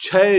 6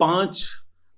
5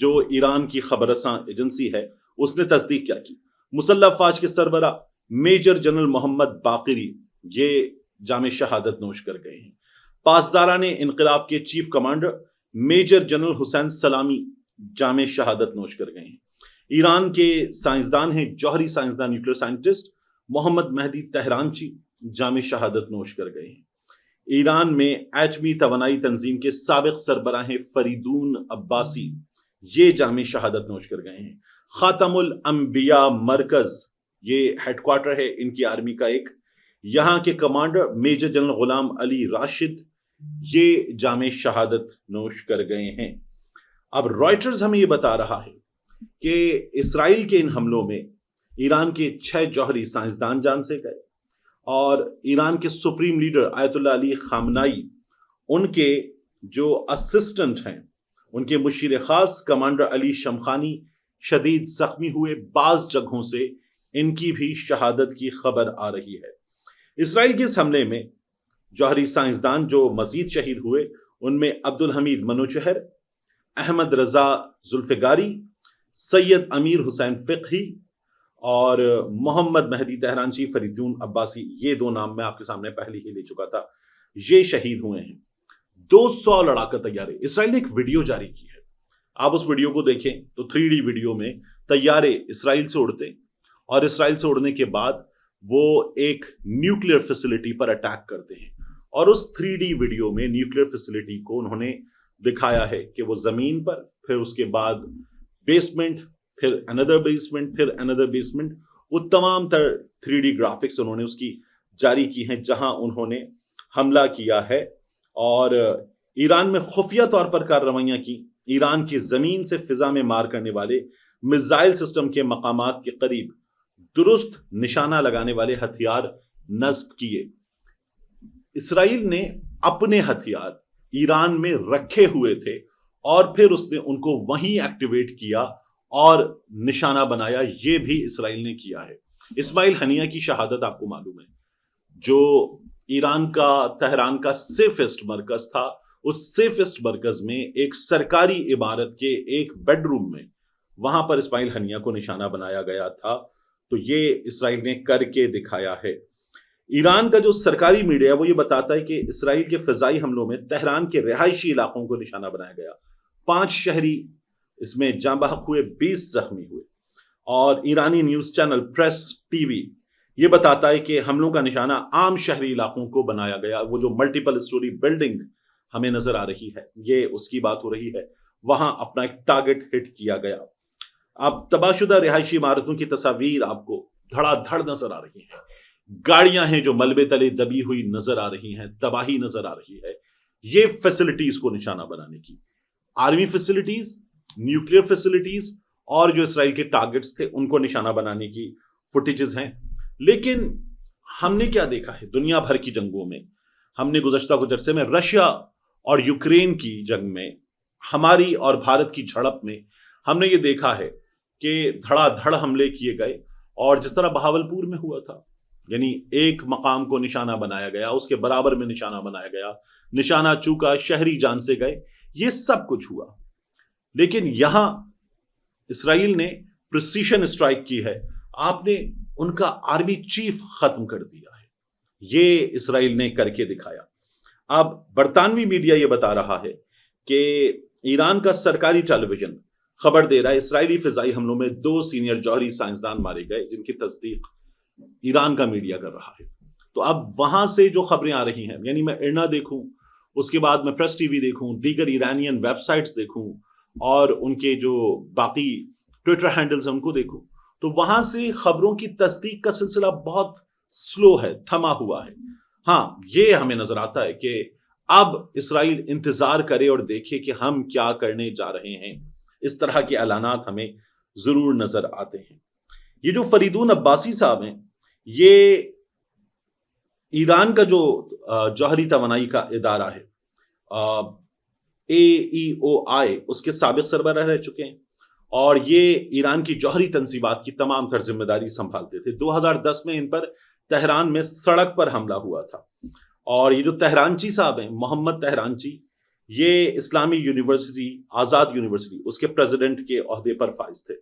جو ایران کی خبر رساں ایجنسی ہے اس نے تصدیق کیا کی. مسلح افواج کے سربراہ میجر جنرل محمد باقری یہ جام شہادت نوش کر گئے ہیں. پاسداران انقلاب کے چیف کمانڈر میجر جنرل حسین سلامی جام شہادت نوش کر گئے ہیں. ایران کے سائنسدان ہیں جوہری سائنسدان نیوکلیئر سائنٹسٹ محمد مہدی تہرانچی جام شہادت نوش کر گئے ہیں. ایران میں ایٹمی توانائی تنظیم کے سابق سربراہ فریدون عباسی یہ جام شہادت نوش کر گئے ہیں. خاتم الانبیاء مرکز یہ ہیڈ کوارٹر ہے ان کی آرمی کا ایک، یہاں کے کمانڈر میجر جنرل غلام علی راشد یہ جام شہادت نوش کر گئے ہیں. اب رائٹرز ہمیں یہ بتا رہا ہے کہ اسرائیل کے ان حملوں میں ایران کے 6 جوہری سائنسدان جان سے گئے اور ایران کے سپریم لیڈر آیت اللہ علی خامنائی ان کے جو اسسٹنٹ ہیں ان کے مشیر خاص کمانڈر علی شمخانی شدید زخمی ہوئے. بعض جگہوں سے ان کی بھی شہادت کی خبر آ رہی ہے. اسرائیل کے اس حملے میں جوہری سائنسدان جو مزید شہید ہوئے ان میں عبد الحمید منوچہر، احمد رضا ذوالفقاری، سید امیر حسین فقہی اور محمد مہدی تہرانچی فریدون عباسی، یہ 2 نام میں آپ کے سامنے پہلے ہی لے چکا تھا، یہ شہید ہوئے ہیں. 200 لڑاکا طیارے اسرائیل نے ایک ویڈیو جاری کی ہے، آپ اس ویڈیو کو دیکھیں تو 3D ویڈیو میں طیارے اسرائیل سے اڑتے اور اسرائیل سے اڑنے کے بعد وہ ایک نیوکلیئر فیسلٹی پر اٹیک کرتے ہیں اور اس 3D ویڈیو میں نیوکلیئر فیسلٹی کو انہوں نے دکھایا ہے کہ وہ زمین پر، پھر اس کے بعد بیسمنٹ، پھر اندر بیسمنٹ، پھر اندر بیسمنٹ، وہ تمام تر 3D گرافکس انہوں نے اس کی جاری کی ہیں جہاں انہوں نے حملہ کیا ہے اور ایران میں خفیہ طور پر کارروائیاں کی. ایران کی زمین سے فضا میں مار کرنے والے میزائل سسٹم کے مقامات کے قریب درست نشانہ لگانے والے ہتھیار نصب کیے. اسرائیل نے اپنے ہتھیار ایران میں رکھے ہوئے تھے اور پھر اس نے ان کو وہیں ایکٹیویٹ کیا اور نشانہ بنایا. یہ بھی اسرائیل نے کیا ہے. اسماعیل ہنیہ کی شہادت آپ کو معلوم ہے، جو ایران کا تہران کا سیفسٹ مرکز تھا، اس سیفسٹ مرکز میں ایک سرکاری عمارت کے ایک بیڈ روم میں وہاں پر اسماعیل ہنیہ کو نشانہ بنایا گیا تھا. تو یہ اسرائیل نے کر کے دکھایا ہے. ایران کا جو سرکاری میڈیا وہ یہ بتاتا ہے کہ اسرائیل کے فضائی حملوں میں تہران کے رہائشی علاقوں کو نشانہ بنایا گیا. 5 شہری اس میں جاں بحق ہوئے، 20 زخمی ہوئے. اور ایرانی news channel press T V یہ بتاتا ہے کہ حملوں کا نشانہ عام شہری علاقوں کو بنایا گیا. وہ جو ملٹیپل اسٹوری بلڈنگ ہمیں نظر آ رہی ہے یہ اس کی بات ہو رہی ہے، وہاں اپنا ایک ٹارگٹ ہٹ کیا گیا. اب تباہ شدہ رہائشی عمارتوں کی تصاویر آپ کو دھڑا دھڑ نظر آ رہی ہیں. گاڑیاں ہیں جو ملبے تلے دبی ہوئی نظر آ رہی ہیں، تباہی نظر آ رہی ہے. یہ فیسلٹیز کو نشانہ بنانے کی، آرمی فیسلٹیز، نیوکلیئر فیسلٹیز اور جو اسرائیل کے ٹارگٹس تھے ان کو نشانہ بنانے کی فوٹیجز ہیں. لیکن ہم نے کیا دیکھا ہے دنیا بھر کی جنگوں میں، ہم نے گزشتہ کچھ عرصے میں رشیا اور یوکرین کی جنگ میں، ہماری اور بھارت کی جھڑپ میں ہم نے یہ دیکھا ہے کہ دھڑا دھڑ حملے کیے گئے. اور جس طرح بہاولپور میں ہوا تھا، یعنی ایک مقام کو نشانہ بنایا گیا، اس کے برابر میں نشانہ بنایا گیا، نشانہ چوکا، شہری جان سے گئے، یہ سب کچھ ہوا. لیکن یہاں اسرائیل نے پریسیشن اسٹرائک کی ہے. آپ نے ان کا آرمی چیف ختم کر دیا ہے. یہ اسرائیل نے کر کے دکھایا. اب برطانوی میڈیا یہ بتا رہا ہے کہ ایران کا سرکاری ٹیلی ویژن خبر دے رہا ہے اسرائیلی فضائی حملوں میں 2 سینئر جوہری سائنسدان مارے گئے، جن کی تصدیق ایران کا میڈیا کر رہا ہے. تو اب وہاں سے جو خبریں آ رہی ہیں، یعنی میں ارنا دیکھوں، اس کے بعد میں پریس ٹی وی دیکھوں، دیگر ایرانین ویب سائٹس دیکھوں اور ان کے جو باقی ٹویٹر ہینڈلز ہیں ان کو دیکھوں، تو وہاں سے خبروں کی تصدیق کا سلسلہ بہت سلو ہے، تھما ہوا ہے. ہاں یہ ہمیں نظر آتا ہے کہ اب اسرائیل انتظار کرے اور دیکھے کہ ہم کیا کرنے جا رہے ہیں. اس طرح کے اعلانات ہمیں ضرور نظر آتے ہیں. یہ جو فریدون عباسی صاحب ہیں، یہ ایران کا جو جوہری توانائی کا ادارہ ہے AEOI اس کے سابق سربراہ رہ چکے ہیں اور یہ ایران کی جوہری تنصیبات کی تمام تر ذمہ داری سنبھالتے تھے. 2010 میں ان پر تہران میں سڑک پر حملہ ہوا تھا. اور یہ جو تہرانچی صاحب ہیں، محمد تہرانچی، یہ اسلامی یونیورسٹی، آزاد یونیورسٹی، اس کے پریزیڈنٹ کے عہدے پر فائز تھے.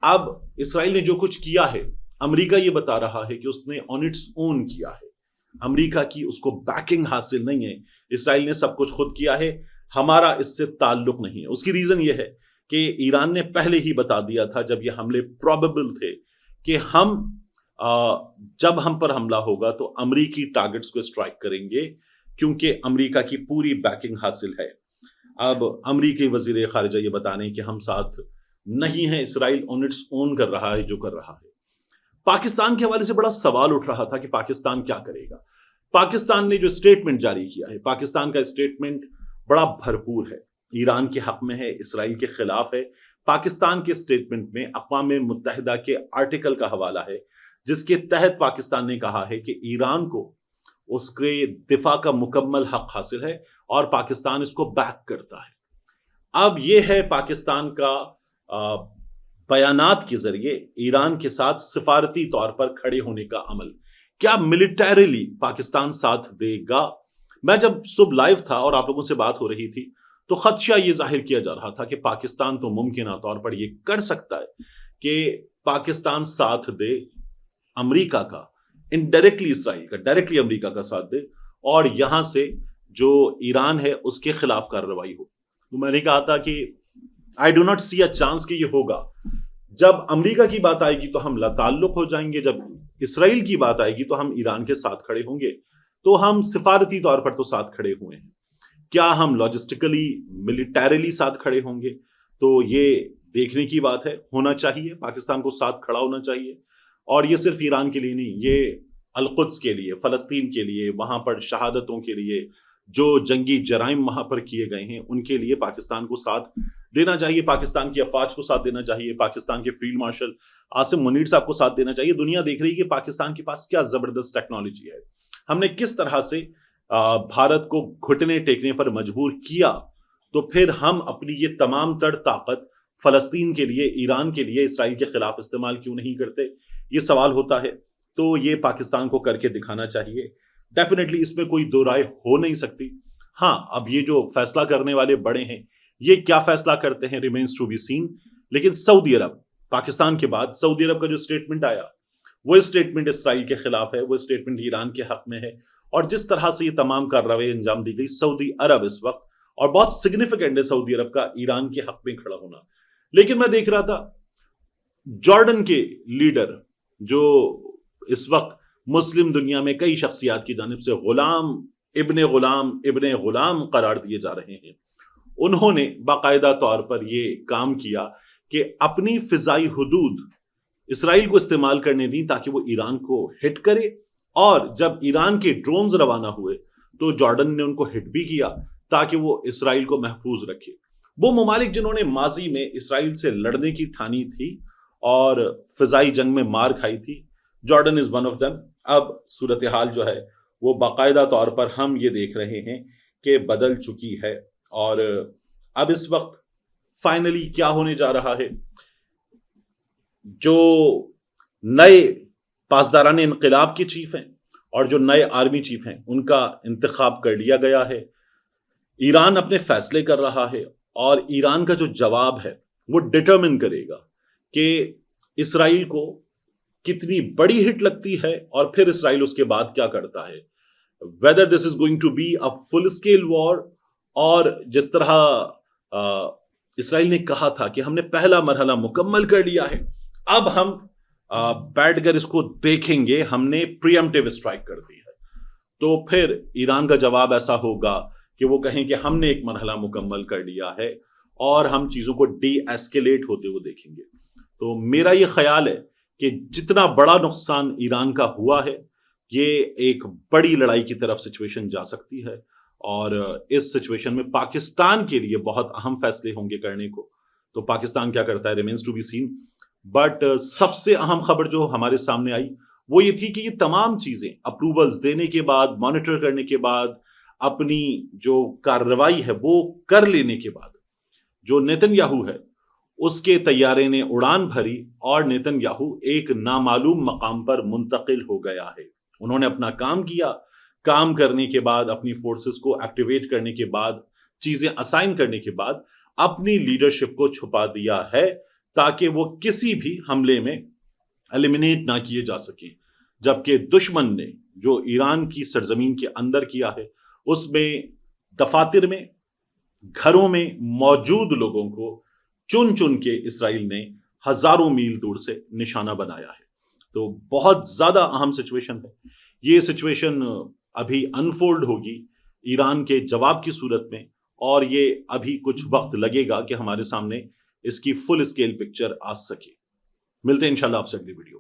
اب اسرائیل نے جو کچھ کیا ہے، امریکہ یہ بتا رہا ہے کہ اس نے آن اٹس اون کیا ہے. امریکہ کی اس کو بیکنگ حاصل نہیں ہے. اسرائیل نے سب کچھ خود کیا ہے، ہمارا اس سے تعلق نہیں ہے. اس کی ریزن یہ ہے کہ ایران نے پہلے ہی بتا دیا تھا جب یہ حملے پروبیبل تھے کہ جب ہم پر حملہ ہوگا تو امریکی ٹارگٹس کو اسٹرائک کریں گے، کیونکہ امریکہ کی پوری بیکنگ حاصل ہے. اب امریکی وزیر خارجہ یہ بتا رہے ہیں کہ ہم ساتھ نہیں ہیں، اسرائیل آن اٹس اون کر رہا ہے جو کر رہا ہے. پاکستان کے حوالے سے بڑا سوال اٹھ رہا تھا کہ پاکستان کیا کرے گا. پاکستان نے جو اسٹیٹمنٹ جاری کیا ہے، پاکستان کا اسٹیٹمنٹ بڑا بھرپور ہے، ایران کے حق میں ہے، اسرائیل کے خلاف ہے. پاکستان کے اسٹیٹمنٹ میں اقوام متحدہ کے آرٹیکل کا حوالہ ہے جس کے تحت پاکستان نے کہا ہے کہ ایران کو اس کے دفاع کا مکمل حق حاصل ہے اور پاکستان اس کو بیک کرتا ہے. اب یہ ہے پاکستان کا بیانات کے ذریعے ایران کے ساتھ سفارتی طور پر کھڑے ہونے کا عمل. کیا ملیٹریلی پاکستان ساتھ دے گا؟ میں جب صبح لائیو تھا اور آپ لوگوں سے بات ہو رہی تھی تو خدشہ یہ ظاہر کیا جا رہا تھا کہ پاکستان تو ممکنہ طور پر یہ کر سکتا ہے کہ پاکستان ساتھ دے امریکہ کا، انڈائریکٹلی اسرائیل کا، ڈائریکٹلی امریکہ کا ساتھ دے، اور یہاں سے جو ایران ہے اس کے خلاف کارروائی ہو. تو میں نے کہا تھا کہ I do not see a chance کہ یہ ہوگا. جب امریکہ کی بات آئے گی تو ہم لاتعلق ہو جائیں گے، جب اسرائیل کی بات آئے گی تو ہم ایران کے ساتھ کھڑے ہوں گے. تو ہم سفارتی طور پر تو ساتھ کھڑے ہوئے ہیں، کیا ہم لاجسٹیکلی ملیٹریلی ساتھ کھڑے ہوں گے؟ تو یہ دیکھنے کی بات ہے. ہونا چاہیے، پاکستان کو ساتھ کھڑا ہونا چاہیے. اور یہ صرف ایران کے لیے نہیں، یہ القدس کے لیے، فلسطین کے لیے، وہاں پر شہادتوں کے لیے، جو جنگی جرائم وہاں پر کیے گئے ہیں ان کے لیے پاکستان کو ساتھ دینا چاہیے، پاکستان کی افواج کو ساتھ دینا چاہیے، پاکستان کے فیلڈ مارشل عاصم منیر صاحب کو ساتھ دینا چاہیے. دنیا دیکھ رہی ہے کہ پاکستان کے پاس کیا زبردست ٹیکنالوجی ہے، ہم نے کس طرح سے بھارت کو گھٹنے ٹیکنے پر مجبور کیا. تو پھر ہم اپنی یہ تمام تر طاقت فلسطین کے لیے، ایران کے لیے، اسرائیل کے خلاف استعمال کیوں نہیں کرتے؟ یہ سوال ہوتا ہے. تو یہ پاکستان کو کر کے دکھانا چاہیے. ڈیفینیٹلی اس میں کوئی دو رائے ہو نہیں سکتی. ہاں، اب یہ جو فیصلہ کرنے والے بڑے ہیں یہ کیا فیصلہ کرتے ہیں ریمینز ٹو بی سین. لیکن سعودی عرب، پاکستان کے بعد سعودی عرب کا جو اسٹیٹمنٹ آیا وہ اسٹیٹمنٹ اسرائیل کے خلاف ہے، وہ اسٹیٹمنٹ ایران کے حق میں ہے. اور جس طرح سے یہ تمام کارروائی انجام دی گئی، سعودی عرب اس وقت، اور بہت سگنیفیکنٹ ہے سعودی عرب کا ایران کے حق میں کھڑا ہونا. لیکن میں دیکھ رہا تھا جارڈن کے لیڈر جو اس وقت مسلم دنیا میں کئی شخصیات کی جانب سے غلام ابن غلام قرار دیے جا رہے ہیں، انہوں نے باقاعدہ طور پر یہ کام کیا کہ اپنی فضائی حدود اسرائیل کو استعمال کرنے دیں تاکہ وہ ایران کو ہٹ کرے. اور جب ایران کے ڈرونز روانہ ہوئے تو جارڈن نے ان کو ہٹ بھی کیا تاکہ وہ اسرائیل کو محفوظ رکھے. وہ ممالک جنہوں نے ماضی میں اسرائیل سے لڑنے کی ٹھانی تھی اور فضائی جنگ میں مار کھائی تھی، Jordan is one of them. اب صورتحال جو ہے وہ باقاعدہ طور پر ہم یہ دیکھ رہے ہیں کہ بدل چکی ہے. اور اب اس وقت فائنلی کیا ہونے جا رہا ہے، جو نئے پاسداران انقلاب کے چیف ہیں اور جو نئے آرمی چیف ہیں ان کا انتخاب کر لیا گیا ہے. ایران اپنے فیصلے کر رہا ہے اور ایران کا جو جواب ہے وہ ڈٹرمن کرے گا کہ اسرائیل کو کتنی بڑی ہٹ لگتی ہے اور پھر اسرائیل اس کے بعد کیا کرتا ہے. whether this is going to be a full scale war، اور جس طرح اسرائیل نے کہا تھا کہ ہم نے پہلا مرحلہ مکمل کر لیا ہے، اب ہم بیٹھ کر اس کو دیکھیں گے، ہم نے پریمپٹیو اسٹرائک کر دی ہے. تو پھر ایران کا جواب ایسا ہوگا کہ وہ کہیں کہ ہم نے ایک مرحلہ مکمل کر لیا ہے اور ہم چیزوں کو ڈی ایسکیلیٹ ہوتے ہوئے دیکھیں گے. تو میرا یہ خیال ہے کہ جتنا بڑا نقصان ایران کا ہوا ہے، یہ ایک بڑی لڑائی کی طرف سچویشن جا سکتی ہے، اور اس سچویشن میں پاکستان کے لیے بہت اہم فیصلے ہوں گے کرنے کو. تو پاکستان کیا کرتا ہے remains to be seen. But سب سے اہم خبر جو ہمارے سامنے آئی وہ یہ تھی کہ یہ تمام چیزیں اپروولز دینے کے بعد، مانیٹر کرنے کے بعد، اپنی جو کارروائی ہے وہ کر لینے کے بعد، جو نیتن یاہو ہے اس کے طیارے نے اڑان بھری اور نیتن یاہو ایک نامعلوم مقام پر منتقل ہو گیا ہے. انہوں نے اپنا کام کیا، کام کرنے کے بعد اپنی فورسز کو ایکٹیویٹ کرنے کے بعد چیزیں اسائن کرنے کے بعد اپنی لیڈرشپ کو چھپا دیا ہے تاکہ وہ کسی بھی حملے میں ایلیمینیٹ نہ کیے جا سکیں، جبکہ دشمن نے جو ایران کی سرزمین کے اندر کیا ہے اس میں دفاتر میں، گھروں میں موجود لوگوں کو چن چن کے اسرائیل نے ہزاروں میل دور سے نشانہ بنایا ہے۔ تو بہت زیادہ اہم سچویشن ہے یہ۔ سچویشن ابھی انفولڈ ہوگی ایران کے جواب کی صورت میں، اور یہ ابھی کچھ وقت لگے گا کہ ہمارے سامنے اس کی فل اسکیل پکچر آ سکے۔ ملتے ہیں انشاءاللہ آپ سے اگلی ویڈیو۔